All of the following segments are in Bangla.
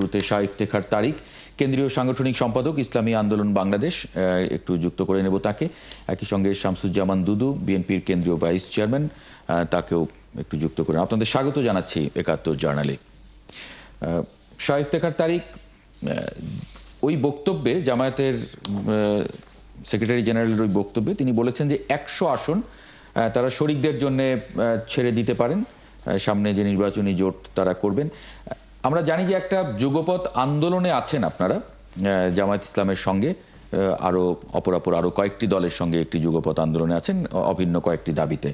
শুরুতে শাহ ইফতেখার তারিক, কেন্দ্রীয় সাংগঠনিক সম্পাদক, ইসলামী আন্দোলন বাংলাদেশ, একটু যুক্ত করে নেব তাকে। একই সঙ্গে শামসুজ্জামান দুদু, বিএনপির কেন্দ্রীয় ভাইস চেয়ারম্যান, তাকেও একটু যুক্ত করে আপনাদের স্বাগত জানাচ্ছি একাত্তর জার্নালে। শাহ ইফতেখার তারিক, ওই বক্তব্যে জামায়াতের সেক্রেটারি জেনারেলের ওই বক্তব্যে তিনি বলেছেন যে 100 আসন তারা শরিকদের জন্য ছেড়ে দিতে পারেন, সামনে যে নির্বাচনী জোট তারা করবেন। আমরা জানি যে একটা যুগপৎ আন্দোলনে আছেন আপনারা জামায়াত ইসলামের সঙ্গে, অপরাপর আরও কয়েকটি দলের সঙ্গে একটি যুগপৎ আন্দোলনে আছেন অভিন্ন কয়েকটি দাবিতে।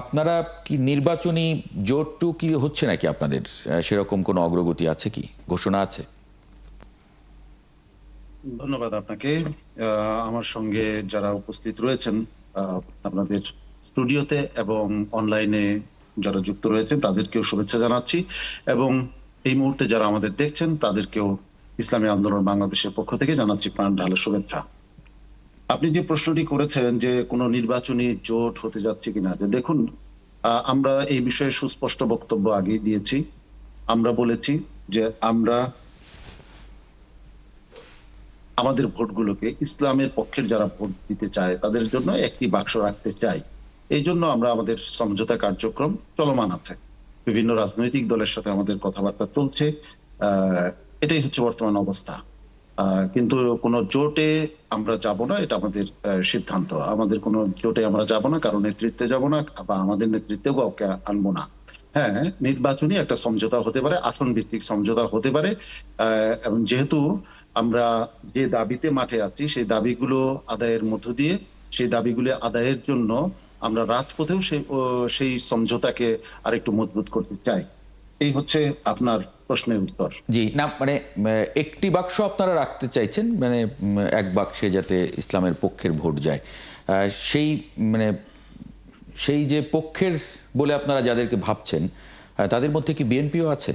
আপনারা কি নির্বাচনী জোটটু কি হচ্ছে নাকি আপনাদের, সেরকম কোনো অগ্রগতি আছে কি, ঘোষণা আছে? ধন্যবাদ আপনাকে। আমার সঙ্গে যারা উপস্থিত রয়েছেন আপনাদের স্টুডিওতে এবং অনলাইনে যারা যুক্ত রয়েছেন তাদেরকেও শুভেচ্ছা জানাচ্ছি, এবং এই মুহূর্তে যারা আমাদের দেখছেন তাদেরকেও ইসলামী আন্দোলন বাংলাদেশের পক্ষ থেকে জানাচ্ছি প্রাণ ঢালা শুভেচ্ছা। আপনি যে প্রশ্নটি করেছেন যে কোনো নির্বাচনী জোট হতে যাচ্ছে কিনা, দেখুন, আমরা এই বিষয়ে সুস্পষ্ট বক্তব্য আগেই দিয়েছি। আমরা বলেছি যে আমরা আমাদের ভোটগুলোকে ইসলামের পক্ষের যারা ভোট দিতে চায় তাদের জন্য একটি বাক্স রাখতে চাই। এই জন্য আমরা আমাদের সমঝোতা কার্যক্রম চলমান আছে, বিভিন্ন রাজনৈতিক দলের সাথে আমাদের কথাবার্তা চলছে। এটাই হচ্ছে বর্তমান অবস্থা। কিন্তু কোনো জোটে আমরা যাব না, এটা আমাদের সিদ্ধান্ত। আমাদের কোনো জোটে আমরা যাব না, কারণ নেতৃত্বে যাব না, বা আমাদের নেতৃত্বেও কাউকে আনবো না। হ্যাঁ, নির্বাচনী একটা সমঝোতা হতে পারে, আসন ভিত্তিক সমঝোতা হতে পারে, এবং যেহেতু আমরা যে দাবিতে মাঠে আছি সেই দাবিগুলো আদায়ের মধ্য দিয়ে, সেই দাবিগুলো আদায়ের জন্য আমরা রাজপথেও সেই সমঝোতাকে আরেকটু মজবুত করতে চাই। এই হচ্ছে আপনার প্রশ্নের উত্তর। জি না, মানে একটি বাক্স আপনারা রাখতে চাইছেন, মানে এক বাক্সে যাতে ইসলামের পক্ষের ভোট যায়, সেই মানে সেই যে পক্ষের বলে আপনারা যাদেরকে ভাবছেন তাদের মধ্যে কি বিএনপিও আছে?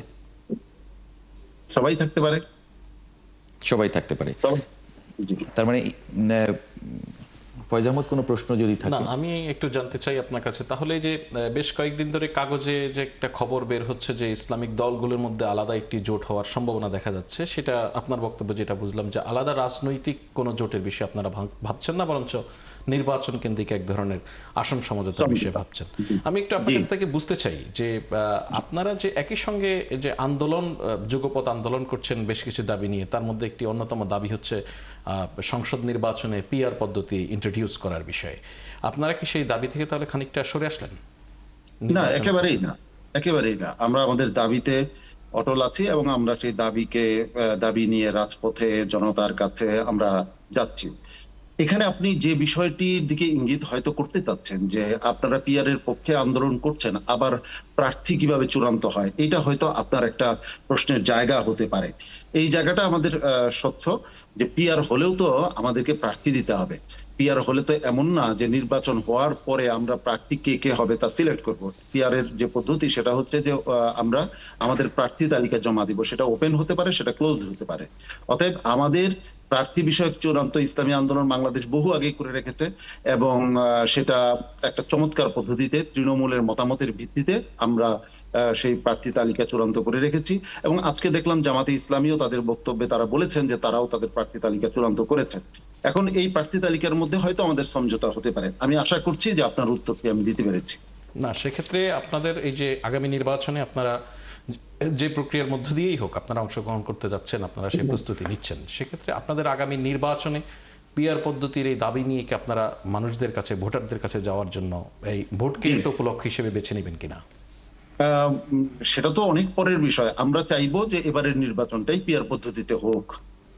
সবাই থাকতে পারে। সবাই থাকতে পারে, তার মানে ফয়জ আহমদ কোনো প্রশ্ন যদি থাকে? না, আমি একটু জানতে চাই আপনার কাছে, তাহলে যে বেশ কয়েকদিন ধরে কাগজে যে একটা খবর বের হচ্ছে যে ইসলামিক দলগুলোর মধ্যে আলাদা একটি জোট হওয়ার সম্ভাবনা দেখা যাচ্ছে, সেটা আপনার বক্তব্য যেটা বুঝলাম যে আলাদা রাজনৈতিক কোনো জোটের বিষয়ে আপনারা ভাবছেন না, বরঞ্চ নির্বাচন কেন্দ্রিক এক ধরনের আসন সমঝোতার বিষয়ে ভাবছেন। আমি একটু আপনার কাছ থেকে বুঝতে চাই যে আপনারা যে একই সঙ্গে যে আন্দোলন, যুগপৎ আন্দোলন করছেন বেশ কিছু দাবি নিয়ে, তার মধ্যে একটি অন্যতম দাবি হচ্ছে সংসদ নির্বাচনে পিআর পদ্ধতি ইন্ট্রোডিউস করার বিষয়ে। আপনারা কি সেই দাবি থেকে তাহলে খানিকটা সরে আসলেন? না, একেবারেই না, একেবারেই না। আমরা আমাদের দাবিতে অটল আছি এবং আমরা সেই দাবি নিয়ে রাজপথে জনতার কাছে আমরা যাচ্ছি। এখানে আপনি যে বিষয়টির দিকে ইঙ্গিত হয়তো করতে চাচ্ছেন যে আপনারা পিআর এর পক্ষে আন্দোলন করছেন, আবার প্রার্থী কিভাবে চূড়ান্ত হয়, এটা হয়তো আপনার একটা প্রশ্নের জায়গা হতে পারে। এই জায়গাটা আমাদের স্বচ্ছ যে পিআর হলেও তো আমাদেরকে প্রার্থী দিতে হবে। পিআর হলে তো এমন না যে নির্বাচন হওয়ার পরে আমরা প্রার্থী কে কে হবে তা সিলেক্ট করব। পিআর এর যে পদ্ধতি সেটা হচ্ছে যে আমরা আমাদের প্রার্থী তালিকা জমা দিব, সেটা ওপেন হতে পারে, সেটা ক্লোজ হতে পারে। অতএব আমাদের প্রার্থী বিষয়ক চূড়ান্ত ইসলামী আন্দোলন বাংলাদেশ বহু আগেই করে রেখেছে, এবং সেটা একটা চমৎকার পদ্ধতিতে তৃণমূলের মতামতের ভিত্তিতে আমরা সেই প্রার্থী তালিকা চূড়ান্ত করে রেখেছি। এবং আজকে দেখলাম জামাতে ইসলামীও তাদের বক্তব্যে তারা বলেছেন যে তারাও তাদের প্রার্থী তালিকা চূড়ান্ত করেছেন। এখন এই প্রার্থী তালিকার মধ্যে হয়তো আমাদের সমঝোতা হতে পারে। আমি আশা করছি যে আপনার উত্তরটি আমি দিতে পেরেছি। না, সেক্ষেত্রে আপনাদের এই যে আগামী নির্বাচনে আপনারা যে প্রক্রিয়ার মধ্য দিয়েই হোক আপনারা অংশগ্রহণ করতে যাচ্ছেন, আপনারা সেই প্রস্তুতি নিচ্ছেন, সেক্ষেত্রে আপনাদের আগামী নির্বাচনে পিআর পদ্ধতির এই দাবি নিয়ে কি আপনারা মানুষদের কাছে, ভোটারদের কাছে যাওয়ার জন্য এই ভোটকে একটা উপলক্ষ হিসেবে বেছে নেবেন কিনা? সেটা তো অনেক পরের বিষয়। আমরা চাইবো যে এবারের নির্বাচনটাই পিআর পদ্ধতিতে হোক।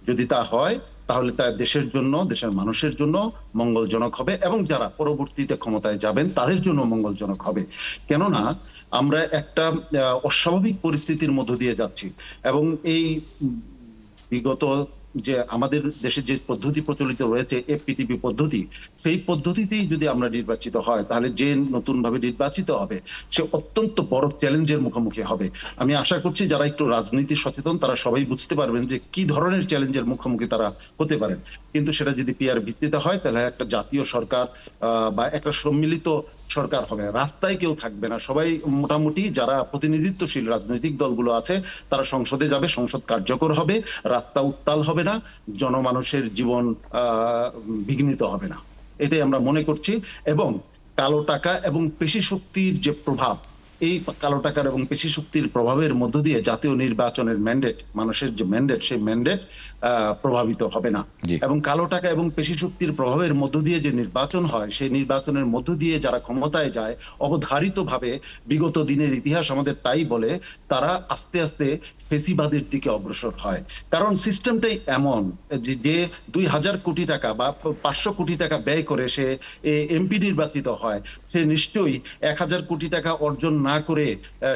যদি তা হয় তাহলে তা দেশের জন্য, দেশের মানুষের জন্য মঙ্গলজনক হবে, এবং যারা পরবর্তীতে ক্ষমতায় যাবেন তাদের জন্য মঙ্গলজনক হবে। কেননা আমরা একটা অস্বাভাবিক পরিস্থিতির মধ্য দিয়ে যাচ্ছি, এবং এই বিগত যে আমাদের দেশে যে পদ্ধতি প্রচলিত রয়েছে এফপিটিপি পদ্ধতি, সেই পদ্ধতিতেই যদি আমরা নির্বাচিত হয়, তাহলে যে নতুন ভাবে নির্বাচিত হবে সে অত্যন্ত বড় চ্যালেঞ্জের মুখোমুখি হবে। আমি আশা করছি যারা একটু রাজনীতি সচেতন তারা সবাই বুঝতে পারবেন যে কি ধরনের চ্যালেঞ্জের মুখোমুখি তারা হতে পারেন। কিন্তু সেটা যদি পিআর ভিত্তিতে হয় তাহলে একটা জাতীয় সরকার বা একটা সম্মিলিত সরকার হবে, রাস্তায় কেউ থাকবে না, সবাই মোটামুটি যারা প্রতিনিধিত্বশীল রাজনৈতিক দলগুলো আছে তারা সংসদে যাবে, সংসদ কার্যকর হবে, রাস্তা উত্তাল হবে না, জনমানুষের জীবন বিঘ্নিত হবে না, এটাই আমরা মনে করছি। এবং কালো টাকা এবং পেশি শক্তির যে প্রভাব, এই কালো টাকার এবং পেশি শক্তির প্রভাবের মধ্য দিয়ে জাতীয় নির্বাচনের ম্যান্ডেট, মানুষের যে ম্যান্ডেট, সেই ম্যান্ডেট প্রভাবিত হবে না। জি। এবং কালো টাকা এবং পেশি শক্তির প্রভাবের মধ্য দিয়ে যে নির্বাচন হয়, সেই নির্বাচনের মধ্য দিয়ে যারা ক্ষমতায় যায়, অবধারিতভাবে বিগত দিনের ইতিহাস আমাদের তাই বলে, তারা আস্তে আস্তে ফেসিবাদের দিকে অগ্রসর হয়। কারণ সিস্টেমটাই এমন যে 2000 কোটি টাকা বা 500 কোটি টাকা ব্যয় করে সে এমপি নির্বাচিত হয়, সে নিশ্চয়ই 1000 কোটি টাকা অর্জন না করে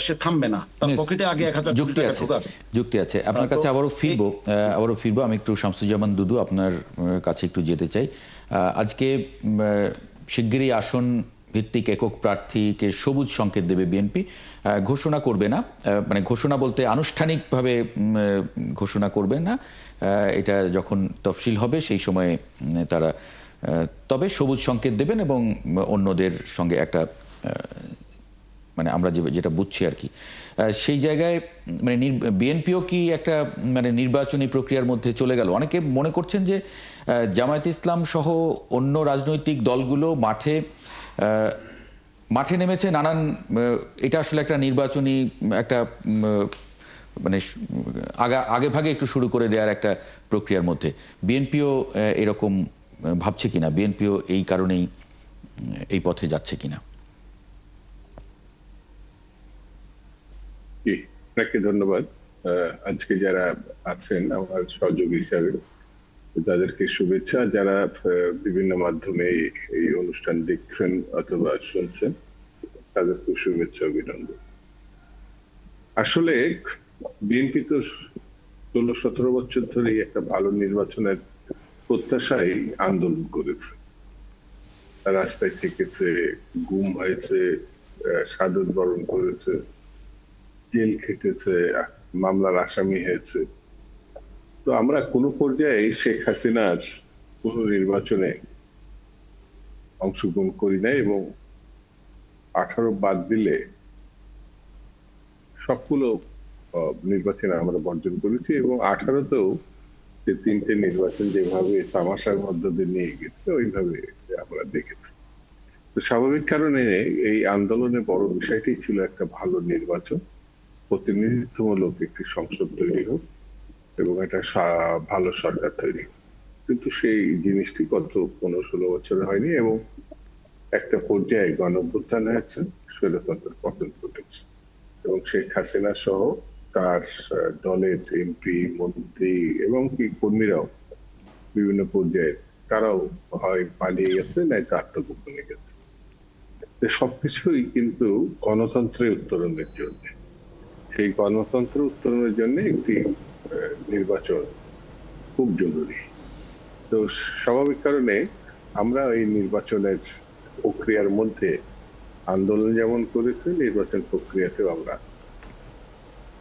সে থামবে না, তার পকেটে আগে 1000 কোটি যুক্তি টাকা আছে, ঢোকাবে। যুক্তি আছে। আপনার কাছে আবারও ফিরবো। আমি একটু শামসুজ্জামান দুদু আপনার কাছে একটু যেতে চাই। আজকে শিগগিরই আসন ভিত্তিক একক প্রার্থীকে সবুজ সংকেত দেবে বিএনপি, ঘোষণা করবে না, মানে ঘোষণা বলতে আনুষ্ঠানিকভাবে ঘোষণা করবে না, এটা যখন তফসিল হবে সেই সময়ে তারা তবে সবুজ সংকেত দেবেন এবং অন্যদের সঙ্গে একটা মানে আমরা যেটা বুঝছি আর কি, সেই জায়গায় মানে বিএনপিও কি একটা মানে নির্বাচনী প্রক্রিয়ার মধ্যে চলে গেল? অনেকে মনে করছেন যে জামায়াতে ইসলাম সহ অন্য রাজনৈতিক দলগুলো মাঠে নেমেছে নানান, এটা আসলে একটা নির্বাচনী একটা মানে আগে ভাগে একটু শুরু করে দেওয়ার একটা প্রক্রিয়ার মধ্যে বিএনপিও এরকম ভাবছে কিনা, বিএনপিও এই কারণেই এই পথে যাচ্ছে কিনা? আপনাকে ধন্যবাদ। আজকে যারা আছেন আমার সহযোগী হিসাবে তাদেরকে শুভেচ্ছা, যারা বিভিন্ন মাধ্যমে এই অনুষ্ঠান দেখছেন অথবা শুনছেন তাদেরকে শুভেচ্ছা, অভিনন্দন। আসলে বিএনপি তো 16-17 বছর ধরে একটা ভালো নির্বাচনের প্রত্যাশায় আন্দোলন করেছে, রাস্তায় থেকেছে, গুম হয়েছে, শাহাদত বরণ করেছে, জেল খেটেছে, মামলার আসামি হয়েছে। তো আমরা কোনো পর্যায়ে শেখ হাসিনার কোনো নির্বাচনে অংশগ্রহণ করি নাই এবং 18 বাদ দিলে সবগুলো নির্বাচনে আমরা বর্জন করেছি এবং 18তেও যে 3টে নির্বাচন যেভাবে তামাশার মধ্য দিয়ে নিয়ে গেছে ওইভাবে আমরা দেখেছি। তো স্বাভাবিক কারণে এই আন্দোলনের বড় বিষয়টি ছিল একটা ভালো নির্বাচন, প্রতিনিধিত্বমূলক একটি সংসদ তৈরি হোক এবং একটা ভালো সরকার তৈরি হোক। কিন্তু সেই জিনিসটি গত 15-16 বছরে হয়নি এবং একটা পর্যায়ে গণঅভ্যুত্থান হয়েছে, স্বৈরতন্ত্রের পতন ঘটেছে এবং শেখ হাসিনা সহ তার দলের এমপি, মন্ত্রী এবং কি কর্মীরাও বিভিন্ন পর্যায়ে তারাও হয় পালিয়ে গেছে, নয়তো আত্মগোপনে গেছে। সবকিছুই কিন্তু গণতন্ত্রের উত্তরণের জন্য, সেই গণতন্ত্র উত্তরণের জন্য একটি নির্বাচন খুব জরুরি। তো স্বাভাবিক কারণে আমরা এই নির্বাচনের প্রক্রিয়ার মধ্যে আন্দোলন যেমন করেছি, নির্বাচন প্রক্রিয়াতেও আমরা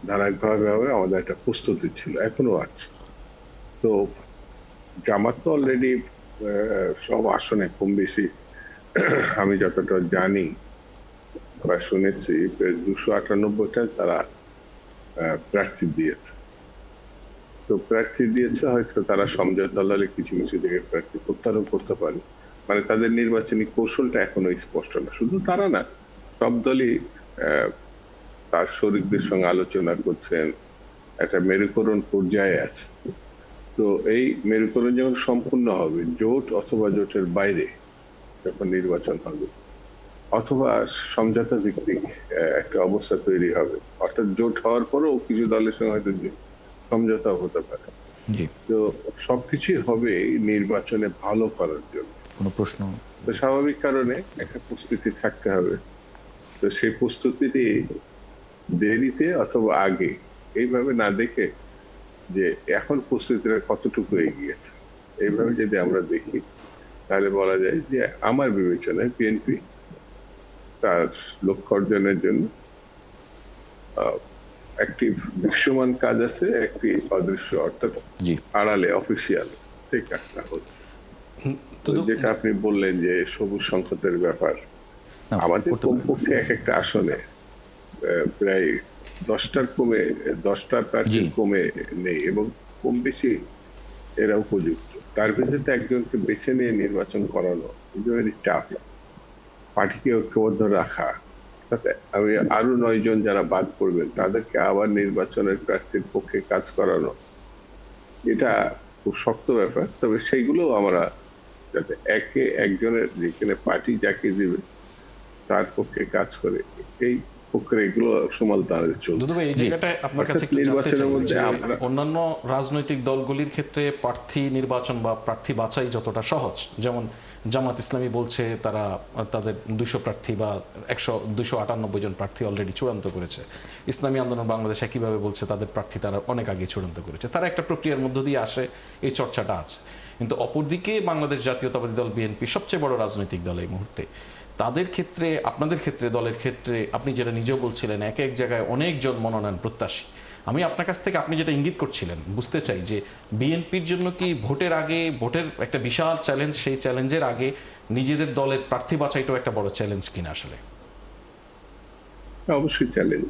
ধারাবাহিকভাবে আমাদের একটা প্রস্তুতি ছিল, এখনো আছে। তো জামাত তো অলরেডি সব আসনে কম বেশি আমি যতটা জানি বা শুনেছি 298টা তারা প্রার্থী দিয়েছে। তো প্রার্থী দিয়েছে, হয়তো তারা সমঝোতা হলে কিছু কিছু জায়গায় প্রার্থী প্রত্যাহারও করতে পারে, মানে তাদের নির্বাচনী কৌশলটা এখনো স্পষ্ট না। শুধু তারা না, সব দলই তার শরিকদের সঙ্গে আলোচনা করছেন, একটা মেরুকরণ পর্যায়ে আছে। তো এই মেরুকরণ যখন সম্পূর্ণ হবে, জোট অথবা জোটের বাইরে যখন নির্বাচন হবে অথবা সমঝোতা ভিত্তিক একটা অবস্থা তৈরি হবে, অর্থাৎ জোট হওয়ার পরেও কিছু দলের সঙ্গে হয়তো সমঝোতা হতে পারে। তো সবকিছুই হবে নির্বাচনে ভালো করার জন্য। কোনো প্রশ্ন? তো স্বাভাবিক কারণে একটা প্রস্তুতি থাকতে হবে। তো সেই প্রস্তুতিটি দেরিতে অথবা আগে এইভাবে না দেখে যে এখন প্রস্তুতিটা কতটুকু এগিয়েছে, এইভাবে যদি আমরা দেখি তাহলে বলা যায় যে আমার বিবেচনায় বিএনপি তার লক্ষ্য অর্জনের জন্য একটি দৃশ্যমান কাজ আছে, একটি অদৃশ্য অর্থাৎ জি আড়ালে অফিসিয়াল সেই কাজটা হচ্ছে। তো তো যেটা আপনি বললেন যে সবুজ সংকটের ব্যাপার, না, আমাদের করতে পারেন। কমপক্ষে এক একটা আসনে প্রায় 10টার প্রার্থী জি। কমে নেই এবং কম বেশি এরা উপযুক্ত। তার ভিতরে একজনকে বেছে নিয়ে নির্বাচন করানো ভেরি টাফ। পার্টিকে ঐক্যবদ্ধ রাখা, তাতে আমি আরো 9 জন যারা বাদ পড়বেন তাদেরকে আবার নির্বাচনের প্রার্থীর পক্ষে কাজ করানো, এটা খুব শক্ত ব্যাপার। তবে সেইগুলো আমরা যাতে একে একজনের যেখানে পার্টি যাকে দিবে তার পক্ষে কাজ করে, এই পক্ষে এগুলো সমালোচনা চলছে। দুদু ভাই, এই জায়গাটায় আপনার কাছে অর্থাৎ একটু জানতে নির্বাচনের চাই মধ্যে যে আমরা অন্যান্য রাজনৈতিক দলগুলির ক্ষেত্রে প্রার্থী নির্বাচন বা প্রার্থী বাছাই যতটা সহজ, যেমন জামাত ইসলামী বলছে তারা তাদের 200 প্রার্থী বা 298 জন প্রার্থী অলরেডি চূড়ান্ত করেছে। ইসলামী আন্দোলন বাংলাদেশ একইভাবে বলছে তাদের প্রার্থী তারা অনেক আগে চূড়ান্ত করেছে। তারা একটা প্রক্রিয়ার মধ্য দিয়ে আসে, এই চর্চাটা আছে। কিন্তু অপরদিকে বাংলাদেশ জাতীয়তাবাদী দল বিএনপি সবচেয়ে বড় রাজনৈতিক দল এই মুহূর্তে। তাদের ক্ষেত্রে, আপনাদের ক্ষেত্রে, দলের ক্ষেত্রে আপনি যেটা নিজেও বলছিলেন এক এক জায়গায় অনেকজন মনোনয়ন প্রত্যাশী। আমি আপনার কাছ থেকে আপনি যেটা ইঙ্গিত করছিলেন বুঝতে চাই যে বিএনপির জন্য কি ভোটের আগে, ভোটের একটা বিশাল চ্যালেঞ্জ, সেই চ্যালেঞ্জের আগে নিজেদের দলের প্রার্থী বাছাইটাও একটা বড় চ্যালেঞ্জ কিনা আসলে? অবশ্যই চ্যালেঞ্জ।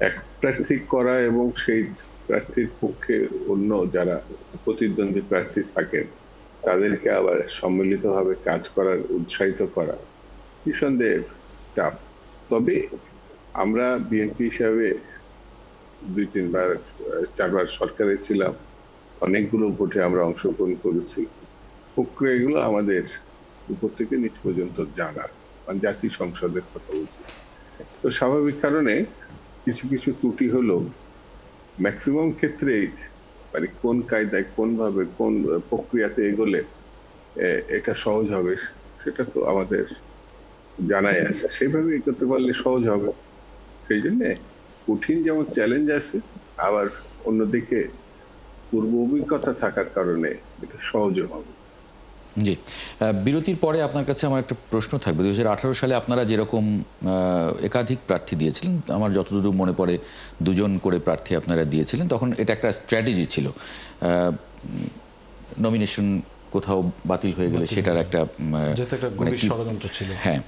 এক প্রার্থী করা এবং সেই প্রার্থীর পক্ষে অন্য যারা প্রতিদ্বন্দ্বী প্রার্থী থাকেন তাদেরকে আবার সম্মিলিতভাবে কাজ করার উৎসাহিত করা নিঃসন্দেহে টাফ। তবে আমরা বিএনপি হিসাবে 2-3 বার 4 বার সরকারে ছিলাম, অনেকগুলো ভোটে আমরা অংশগ্রহণ করেছি। প্রক্রিয়াগুলো আমাদের উপর থেকে নিচ পর্যন্ত জানা, মানে জাতীয় সংসদের কথা বলছি। তো স্বাভাবিক কারণে কিছু কিছু ত্রুটি হলো ম্যাক্সিমাম ক্ষেত্রেই, মানে কোন কায়দায় কোন ভাবে কোন প্রক্রিয়াতে এগোলে এটা সহজ হবে সেটা তো আমাদের জানাই আছে, সেভাবে এগোতে পারলে সহজ হবে। সেই জন্য কঠিন যেমন চ্যালেঞ্জ আছে, আবার অন্যদিকে পূর্ব অভিজ্ঞতা থাকার কারণে এটা সহজও হবে। জি, বিরতির পরে আপনার কাছে আমার একটা প্রশ্ন থাকবে। 2018 সালে আপনারা যেরকম একাধিক প্রার্থী দিয়েছিলেন, আমার যতদূর মনে পড়ে 2 জন করে প্রার্থী আপনারা দিয়েছিলেন, তখন এটা একটা স্ট্র্যাটেজি ছিল। নমিনেশন কোথাও বাতিল হয়ে গেলে সেটার একটা যেহেতু একটা মানে গভীর কি- ষড়যন্ত্র ছিল। হ্যাঁ